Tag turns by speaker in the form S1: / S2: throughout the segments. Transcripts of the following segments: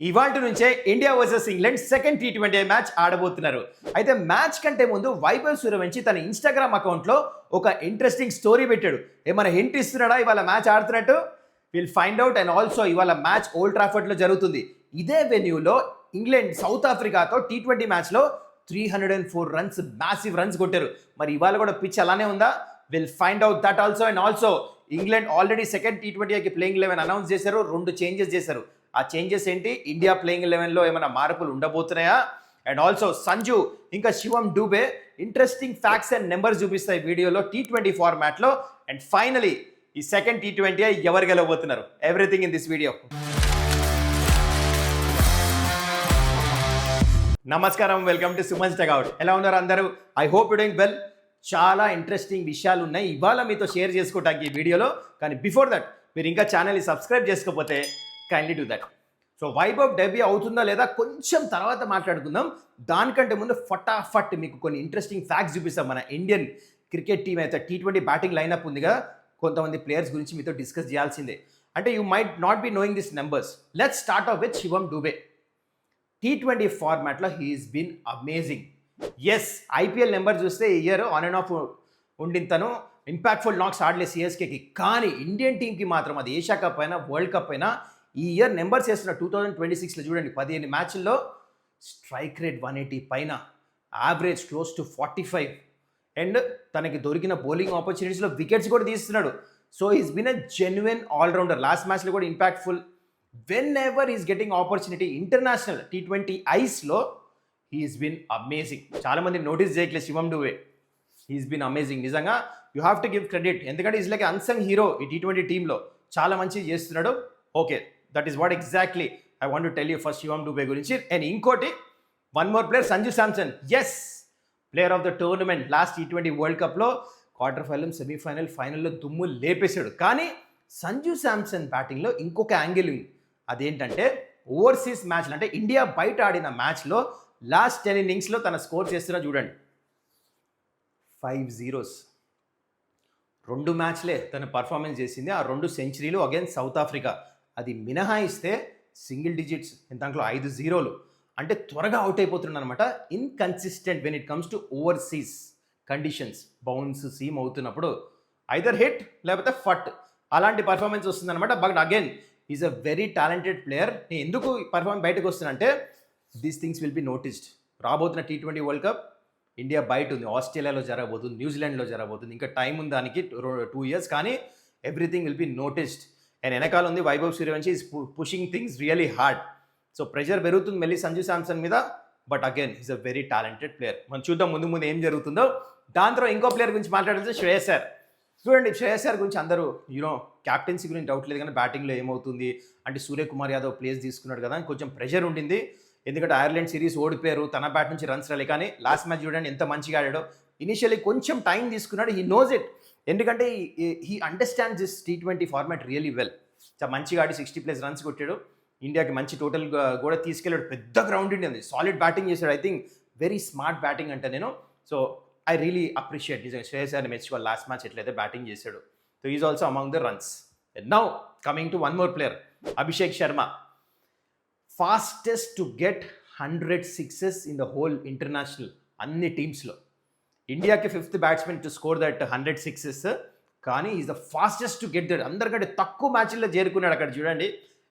S1: ఇవాల్టి నుంచే India versus England second టీ20 మ్యాచ్ ఆడబోతున్నారు. అయితే మ్యాచ్ కంటే ముందు వైభవ్ సూర్యవంశి తన ఇన్స్టాగ్రామ్ అకౌంట్లో ఒక ఇంట్రెస్టింగ్ స్టోరీ పెట్టాడు. ఏమైనా హింట్ ఇస్తున్నాడా ఇవాళ మ్యాచ్ ఆడుతున్నట్టు? Will find out. And also ఇవాళ మ్యాచ్ ఓల్డ్ ట్రాఫర్డ్లో జరుగుతుంది. ఇదే వెన్యూలో ఇంగ్లాండ్ సౌత్ ఆఫ్రికాతో టీ20 మ్యాచ్లో 304 రన్స్, మ్యాసివ్ రన్స్ కొట్టారు. మరి ఇవాళ కూడా పిచ్ అలానే ఉందా? Will find out that also. And also England already second టీ20కి ప్లేయింగ్ 11 అనౌన్స్ చేశారు. 2 చేంజెస్ చేశారు. ఆ చేంజెస్ ఏంటి? ఇండియా ప్లేయింగ్ 11లో ఏమైనా మార్పులు ఉండబోతున్నాయా? అండ్ ఆల్సో సంజు ఇంకా Shivam Dube interesting facts and numbers చూపిస్తాయి వీడియోలో టీ20 ఫార్మాట్లో. అండ్ ఫైనలీ ఈ సెకండ్ టీ20 ఎవరు గెలవబోతున్నారు? Everything in this video. నమస్కారం, వెల్కమ్ టు సుమన్స్ టెక్అవుట్. ఎలా ఉన్నారు అందరూ? I hope you doing well. చాలా ఇంట్రెస్టింగ్ విషయాలు ఉన్నాయి ఇవాళ మీతో షేర్ చేసుకోవడానికి ఈ వీడియోలో. కానీ బిఫోర్ దట్ మీరు ఇంకా ఛానల్ని సబ్స్క్రైబ్ చేసుకోకపోతే kindly do that. So Vaibhav debut అవుతుందా లేదా కొంచెం తర్వాత మాట్లాడుకుందాం. దానికంటే ముందు ఫటాఫట్ మీకు కొన్ని ఇంట్రెస్టింగ్ ఫ్యాక్ట్స్ చూపిస్తాం. మన ఇండియన్ క్రికెట్ టీం అయితే టీ20 బ్యాటింగ్ లైనప్ ఉంది కదా, కొంతమంది ప్లేయర్స్ గురించి మీతో డిస్కస్ చేయాల్సిందే. అంటే you might not be knowing this numbers. Let's start off with Shivam Dube. టీ20 ఫార్మాట్లో he's been amazing. Yes, IPL number చూస్తే ఈ ఇయర్ ఆన్ అండ్ ఆఫ్ ఉండిన తను ఇంపాక్ట్ఫుల్ నాక్స్ ఆడలే సిఎస్కేకి. కానీ ఇండియన్ టీంకి మాత్రం అది ఏషియా కప్ అయినా వరల్డ్ కప్ అయినా ఈ ఇయర్ నెంబర్స్ వేస్తున్న 2026లో చూడండి, 15 మ్యాచ్ల్లో స్ట్రైక్ రేట్ 180 పైన, యావరేజ్ క్లోజ్ టు 45. అండ్ తనకి దొరికిన బౌలింగ్ ఆపర్చునిటీస్లో వికెట్స్ కూడా తీస్తున్నాడు. So is been a genuine allrounder. Last మ్యాచ్లో కూడా impactful. Whenever is getting opportunity international టీ20 ఐస్లో హీఈస్ బీన్ అమేజింగ్. చాలామంది నోటీస్ చేయట్లేదు Shivam Dube. He's been amazing. నిజంగా you have to give credit. ఎందుకంటే ఈజ్ లైక్ అన్సంగ్ హీరో ఈ టీ20 టీంలో. చాలా మంచిగా చేస్తున్నాడు. Okay, that is what exactly I want to tell you first Shivam Dube గురించి. అండ్ ఇంకోటి, one more player, Sanju Samson. Yes, player of the tournament. Last టీ20 వరల్డ్ కప్లో క్వార్టర్ ఫైనల్, సెమీఫైనల్, ఫైనల్లో దుమ్ము లేపేశాడు. కానీ సంజు శాంసన్ బ్యాటింగ్లో ఇంకొక యాంగిల్ ఉంది. అదేంటంటే ఓవర్సీస్ మ్యాచ్లు, అంటే ఇండియా బయట ఆడిన మ్యాచ్లో లాస్ట్ 10 ఇన్నింగ్స్లో తన స్కోర్ చేస్తున్నా చూడండి, 5 zeros. 2 మ్యాచ్లే తన పర్ఫార్మెన్స్ చేసింది. ఆ 2 సెంచరీలు అగైన్స్ సౌత్ ఆఫ్రికా. అది మినహాయిస్తే సింగిల్ డిజిట్స్, దాంట్లో 5 zeros. అంటే త్వరగా అవుట్ అయిపోతున్నాడు అనమాట. Inconsistent when it comes to overseas conditions. Bounce seam అవుతున్నప్పుడు ఐదర్ హిట్ లేకపోతే ఫట్, అలాంటి పర్ఫార్మెన్స్ వస్తుందన్నమాట. But again is a very talented player. నేను ఎందుకు పర్ఫార్మెన్స్ బయటకు వస్తున్నానంటే these things will be noticed. రాబోతున్న టీ20 వరల్డ్ కప్ ఇండియా బయట ఉంది, ఆస్ట్రేలియాలో జరగబోతుంది, న్యూజిలాండ్లో జరగబోతుంది. ఇంకా టైం ఉంది దానికి 2 years. కానీ everything will be noticed. And వెనకాల ఉంది Vaibhav Suryavanshi is pushing things really hard. So pressure పెరుగుతుంది మళ్ళీ సంజు శాంసన్ మీద. But again is a very talented player. మనం చూద్దాం ముందు ముందు ఏం జరుగుతుందో. దాంతో ఇంకో ప్లేయర్ గురించి మాట్లాడాల్సి శ్రేయస్ సార్. చూడండి, శ్రేయస్ సార్ గురించి అందరూ క్యాప్టెన్సీ గురించి డౌట్ లేదు, కానీ బ్యాటింగ్లో ఏమవుతుంది అంటే సూర్యకుమార్ యాదవ్ ప్లేస్ తీసుకున్నాడు కదా అని కొంచెం ప్రెషర్ ఉండింది. ఎందుకంటే ఐర్లాండ్ సిరీస్ ఓడిపోయారు, తన బ్యాట్ నుంచి రన్స్ రాలే. కానీ లాస్ట్ మ్యాచ్ చూడండి ఎంత మంచిగా ఆడాడో. ఇనిషియల్లీ కొంచెం టైం తీసుకున్నాడు. He knows it. ఎందుకంటే హీ అండర్స్టాండ్స్ దిస్ టీ20 ఫార్మాట్ రియలీ వెల్. చాలా మంచిగా ఆడి 60+ రన్స్ కొట్టాడు. ఇండియాకి మంచి టోటల్ కూడా తీసుకెళ్ళాడు. పెద్ద గ్రౌండ్ ఉంది, సాలిడ్ బ్యాటింగ్ చేశాడు. I think very smart batting అంటే నేను. సో ఐ రియలీ అప్రిషియేట్ నిజంగా శ్రేయస్ గారిని మెచ్చుకోవాలి. లాస్ట్ మ్యాచ్ ఎట్లయితే బ్యాటింగ్ చేశాడు. So is also among the runs. Now coming to one more player, Abhishek Sharma. Fastest to get 100 sixes in the whole international అన్ని టీమ్స్లో. ఇండియాకి 5th batsmen to score that 100 sixes. కానీ is the fastest to get that. అందరికంటే తక్కువ మ్యాచ్ల్లో చేరుకున్నాడు అక్కడ చూడండి.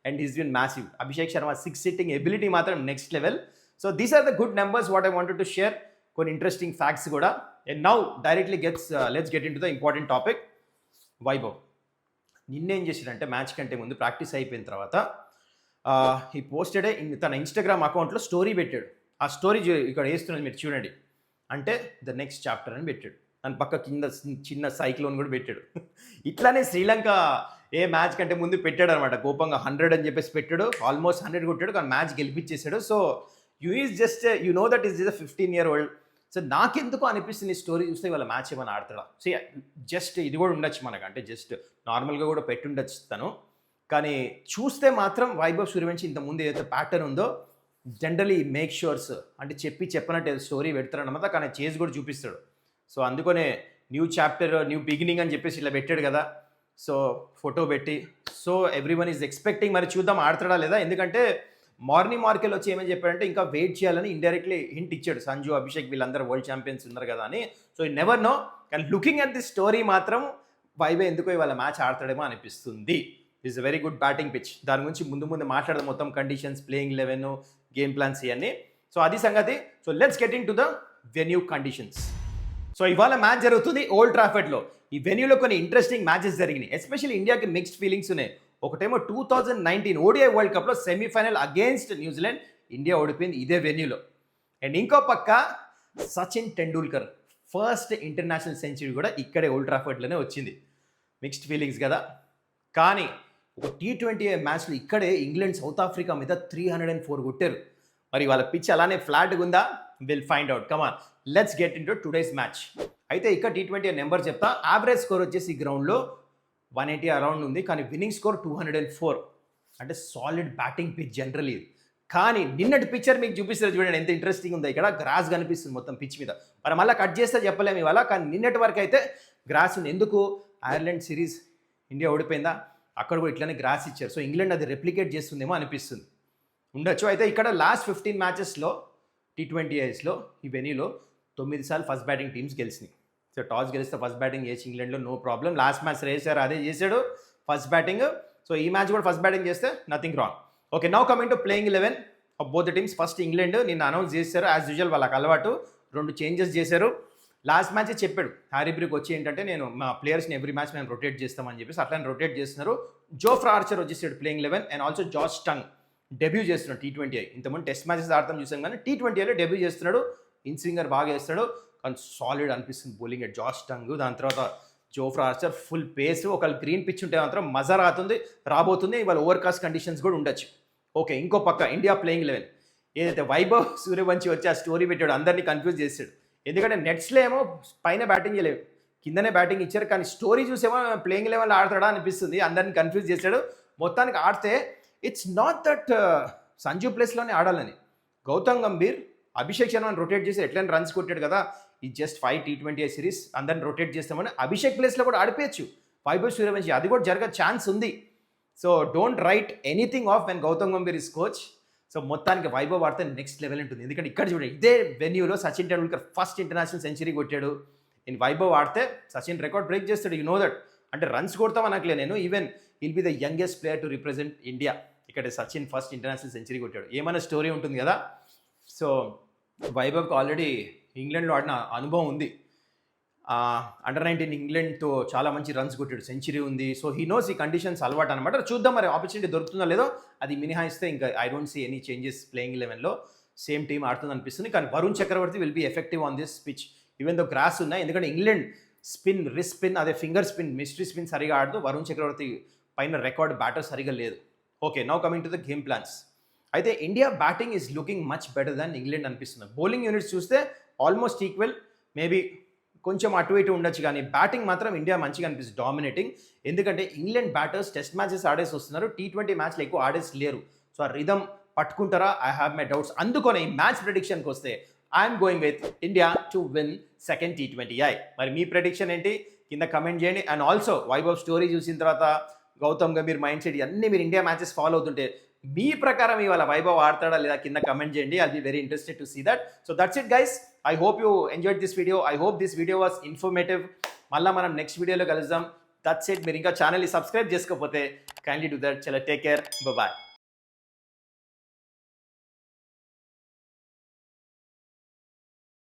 S1: And is been massive. Abhishek Sharma 6 hitting ability మాత్రం next level. So these are the good numbers what I wanted to share. కొన్ని interesting facts కూడా. And now directly let's get in to the important topic. Vaibhav నిన్నేం చేశాడంటే match కంటే ముందు practice అయిపోయిన తర్వాత ఈ పోస్టెడే తన ఇన్స్టాగ్రామ్ అకౌంట్లో స్టోరీ పెట్టాడు. ఆ స్టోరీ ఇక్కడ వేస్తున్నది మీరు చూడండి. అంటే ద నెక్స్ట్ చాప్టర్ అని పెట్టాడు. దాని పక్క కింద చిన్న సైక్లోన్ కూడా పెట్టాడు. ఇట్లానే శ్రీలంక ఏ మ్యాచ్ కంటే ముందు పెట్టాడు అనమాట. కోపంగా 100 అని చెప్పేసి పెట్టాడు. ఆల్మోస్ట్ 100 కొట్టాడు, కానీ మ్యాచ్ గెలిపించేశాడు. So you know that is a 15-year-old. So నాకెందుకు అనిపిస్తుంది ఈ స్టోరీ చూస్తే ఇవాళ మ్యాచ్ ఏమైనా ఆడతాడా. సో జస్ట్ ఇది కూడా ఉండొచ్చు మనకు, అంటే జస్ట్ నార్మల్గా కూడా పెట్టుండొచ్చు తను. కానీ చూస్తే మాత్రం వైభవ్ సూర్యవంశి ఇంతకుముందు ఏదైతే ప్యాటర్న్ ఉందో జనరలీ మేక్ ష్యూర్స్, అంటే చెప్పినట్టు స్టోరీ పెడతాడనమాట. కానీ చేసి కూడా చూపిస్తాడు. సో అందుకనే న్యూ చాప్టర్, న్యూ బిగినింగ్ అని చెప్పేసి ఇలా పెట్టాడు కదా. సో ఫోటో పెట్టి, సో ఎవ్రీవన్ ఈజ్ ఎక్స్పెక్టింగ్. మరి చూద్దాం ఆడతాడా లేదా. ఎందుకంటే మార్కెల్ వచ్చి ఏమని చెప్పాడంటే ఇంకా వెయిట్ చేయాలని ఇండైరెక్ట్లీ హింట్ ఇచ్చాడు. సంజు, అభిషేక్ వీళ్ళందరూ వరల్డ్ ఛాంపియన్స్ ఉన్నారు కదా అని. So you never know. కానీ లుకింగ్ అట్ ది స్టోరీ మాత్రం వైబే ఎందుకో ఇవాళ మ్యాచ్ ఆడతాడేమో అనిపిస్తుంది. Is a very good batting pitch. దాని గురించి ముందు మాట్లాడదాం, మొత్తం కండిషన్స్, ప్లేయింగ్ 11, గేమ్ ప్లాన్స్ ఇవన్నీ. సో అది సంగతి. So let's get in to the venue conditions. So ఇవాళ మ్యాచ్ జరుగుతుంది ఓల్డ్ ట్రాఫర్డ్లో. ఈ వెన్యూలో కొన్ని ఇంట్రెస్టింగ్ మ్యాచెస్ జరిగినాయి. ఎస్పెషల్లీ ఇండియాకి మిక్స్డ్ ఫీలింగ్స్ ఉన్నాయి. ఒకటేమో 2019 ఓడిఐ వరల్డ్ కప్లో సెమీఫైనల్ అగేన్స్ట్ న్యూజిలాండ్ ఇండియా ఓడిపోయింది ఇదే వెన్యూలో. అండ్ ఇంకో పక్క Sachin Tendulkar first international century కూడా ఇక్కడే ఓల్డ్ ట్రాఫర్డ్లోనే వచ్చింది. మిక్స్డ్ ఫీలింగ్స్ కదా. కానీ ఒక T20 మ్యాచ్లో ఇక్కడే ఇంగ్లాండ్ సౌత్ ఆఫ్రికా మీద 304 కొట్టారు. మరి వాళ్ళ పిచ్ అలానే ఫ్లాట్గా ఉందా? Will find out. Come on, let's get in to today's match. అయితే ఇక్కడ T20 నెంబర్ చెప్తా. యావరేజ్ స్కోర్ వచ్చేసి ఈ గ్రౌండ్లో 180 అరౌండ్ ఉంది. కానీ విన్నింగ్ స్కోర్ 204. అంటే సాలిడ్ బ్యాటింగ్ పిచ్ జనరలీ. కానీ నిన్నటి పిక్చర్ మీకు చూపిస్తారు చూడండి, ఎంత ఇంట్రెస్టింగ్ ఉందో. ఇక్కడ గ్రాస్ కనిపిస్తుంది మొత్తం పిచ్ మీద. మరి మళ్ళీ కట్ చేస్తే చెప్పలేము ఇవాళ. కానీ నిన్నటి వరకు అయితే గ్రాస్ ఉంది. ఎందుకు? ఐర్లాండ్ సిరీస్ ఇండియా ఓడిపోయిందా, అక్కడ కూడా ఇట్లానే గ్రాస్ ఇచ్చారు. సో ఇంగ్లాండ్ అది రెప్లికేట్ చేస్తుందేమో అనిపిస్తుంది. ఉండొచ్చు. అయితే ఇక్కడ లాస్ట్ 15 మ్యాచెస్లో T20Isలో ఈ వెన్యూలో 9 సార్లు ఫస్ట్ బ్యాటింగ్ టీమ్స్ గెలిచినాయి. సో టాస్ గెలిస్తే ఫస్ట్ బ్యాటింగ్ చేసి ఇంగ్లాండ్లో నో ప్రాబ్లం. లాస్ట్ మ్యాచ్ రేసారు, అదే చేశాడు ఫస్ట్ బ్యాటింగ్. సో ఈ మ్యాచ్ కూడా ఫస్ట్ బ్యాటింగ్ చేస్తే nothing wrong. Okay, now coming to playing 11 of both the teams. First England నిన్న అనౌన్స్ చేశారు. యాజ్ యూజువల్ వాళ్ళకి అలవాటు 2 చేంజెస్ చేశారు. లాస్ట్ మ్యాచ్ చెప్పాడు హ్యారీ బ్రూక్ వచ్చి ఏంటంటే నేను మా ప్లేయర్స్ని ఎవ్రీ మ్యాచ్ మేము రొటేట్ చేస్తామని చెప్పేసి అట్లా రొటేట్ చేస్తున్నారు. జోఫ్రా ఆర్చర్ వచ్చేసాడు playing 11 and also George tongue debut చేస్తున్నాడు T20I. ఇంతకుముందు టెస్ట్ మ్యాచెస్ ఆడతాం చూసాం కానీ T20Iలో డెబ్యూ చేస్తున్నాడు. ఇన్స్వింగర్ బాగా వేస్తాడు కానీ సాలిడ్ అనిపిస్తుంది బౌలింగ్ అట్ జార్జ్ టంగ్. దాని తర్వాత జోఫ్రా ఆర్చర్ ఫుల్ పేస్. ఒకళ్ళు గ్రీన్ పిచ్ ఉంటే మాత్రం మజా రాబోతుంది. ఇవాళ ఓవర్కాస్ట్ కండిషన్స్ కూడా ఉండొచ్చు. ఓకే, ఇంకో పక్క ఇండియా ప్లేయింగ్ 11 ఏదైతే వైభవ్ సూర్యవంశీ వచ్చి ఆ స్టోరీ పెట్టాడు, అందరినీ కన్ఫ్యూజ్ చేశాడు. ఎందుకంటే నెట్స్లో ఏమో పైన బ్యాటింగ్ చేయలేవు, కిందనే బ్యాటింగ్ ఇచ్చారు. కానీ స్టోరీ చూసేమో ప్లేయింగ్ 11లో ఆడతాడా అనిపిస్తుంది. అందరినీ కన్ఫ్యూజ్ చేశాడు. మొత్తానికి ఆడితే ఇట్స్ నాట్ దట్ సంజు ప్లేస్లోనే ఆడాలని. గౌతమ్ గంభీర్, అభిషేక్ శర్మని రొటేట్ చేసి ఎట్లయినా రన్స్ కొట్టాడు కదా. ఈ జస్ట్ 5 T20I సిరీస్ అందరిని రొటేట్ చేస్తామని అభిషేక్ ప్లేస్లో కూడా ఆడిపోయచ్చు వైభవ్ సూర్యవంశీ. అది కూడా జరగ ఛాన్స్ ఉంది. So don't write anything off when Gautam Gambhir is coach. So మొత్తానికి వైభవ్ ఆడితే నెక్స్ట్ లెవెల్ ఉంటుంది. ఎందుకంటే ఇక్కడ చూడండి ఇదే వెన్యూలో Sachin Tendulkar first international century కొట్టాడు. నేను వైభవ్ ఆడితే సచిన్ రికార్డ్ బ్రేక్ చేస్తాడు. You know that. అంటే రన్స్ కొడతాం అనట్లే నేను. Even will be the youngest player to represent India. ఇక్కడ సచిన్ ఫస్ట్ ఇంటర్నేషనల్ సెంచరీ కొట్టాడు. ఏమైనా స్టోరీ ఉంటుంది కదా. సో వైభవ్కి ఆల్రెడీ ఇంగ్లాండ్లో ఆడిన అనుభవం ఉంది. అండర్-19 ఇంగ్లాండ్తో చాలా మంచి రన్స్ కొట్టాడు, సెంచరీ ఉంది. సో హీ నోస్ ఈ కండిషన్స్ అలవాటు అనమాట. చూద్దాం మరి ఆపర్చునిటీ దొరుకుతుందో లేదో. అది మినహాయిస్తే ఇంకా I don't see any changes playing 11లో. సేమ్ టీమ్ ఆడుతుంది అనిపిస్తుంది. కానీ Varun Chakravarthy will be effective on this pitch even though grass ఉన్నాయి. ఎందుకంటే ఇంగ్లాండ్ స్పిన్, రిస్ట్ స్పిన్, అదే ఫింగర్ స్పిన్, మిస్టరీ స్పిన్ సరిగా ఆడుతూ వరుణ్ చక్రవర్తి పైన రికార్డ్ బ్యాటర్ సరిగా లేదు. Okay, now coming to the game plans. అయితే India batting is looking much better than England అనిపిస్తుంది. బౌలింగ్ యూనిట్స్ చూస్తే ఆల్మోస్ట్ ఈక్వల్, మేబీ కొంచెం అటు ఇటు ఉండొచ్చు. కానీ బ్యాటింగ్ మాత్రం ఇండియా మంచిగా అనిపిస్తుంది, డామినేటింగ్. ఎందుకంటే ఇంగ్లాండ్ బ్యాటర్స్ టెస్ట్ మ్యాచెస్ ఆడేసి వస్తున్నారు, T20 మ్యాచ్లో ఎక్కువ ఆడేసి లేరు. సో ఆ రిథమ్ పట్టుకుంటారా? I have my doubts. అందుకనే ఈ మ్యాచ్ ప్రెడిక్షన్కి వస్తే I'm going with India to win second T20I. మరి మీ ప్రెడిక్షన్ ఏంటి కింద కమెంట్ చేయండి. అండ్ ఆల్సో వైభవ్ స్టోరీ చూసిన తర్వాత గౌతమ్ గంభీర్ మైండ్ సెట్ అన్నీ మీరు ఇండియా మ్యాచెస్ ఫాలో అవుతుంటే మీ ప్రకారం ఇవాళ వైభవ్ ఆడతాడా లేదా కింద కమెంట్ చేయండి. I'll be very interested to see that. So that's it guys. I hope you enjoyed this video. I hope this video was informative. మళ్ళీ మనం నెక్స్ట్ వీడియోలో కలుద్దాం. That's it. మీరు ఇంకా ఛానల్ని సబ్స్క్రైబ్ చేసుకోకపోతే కైండ్లీ డూ దట్. చలో, టేక్ కేర్, బాయ్.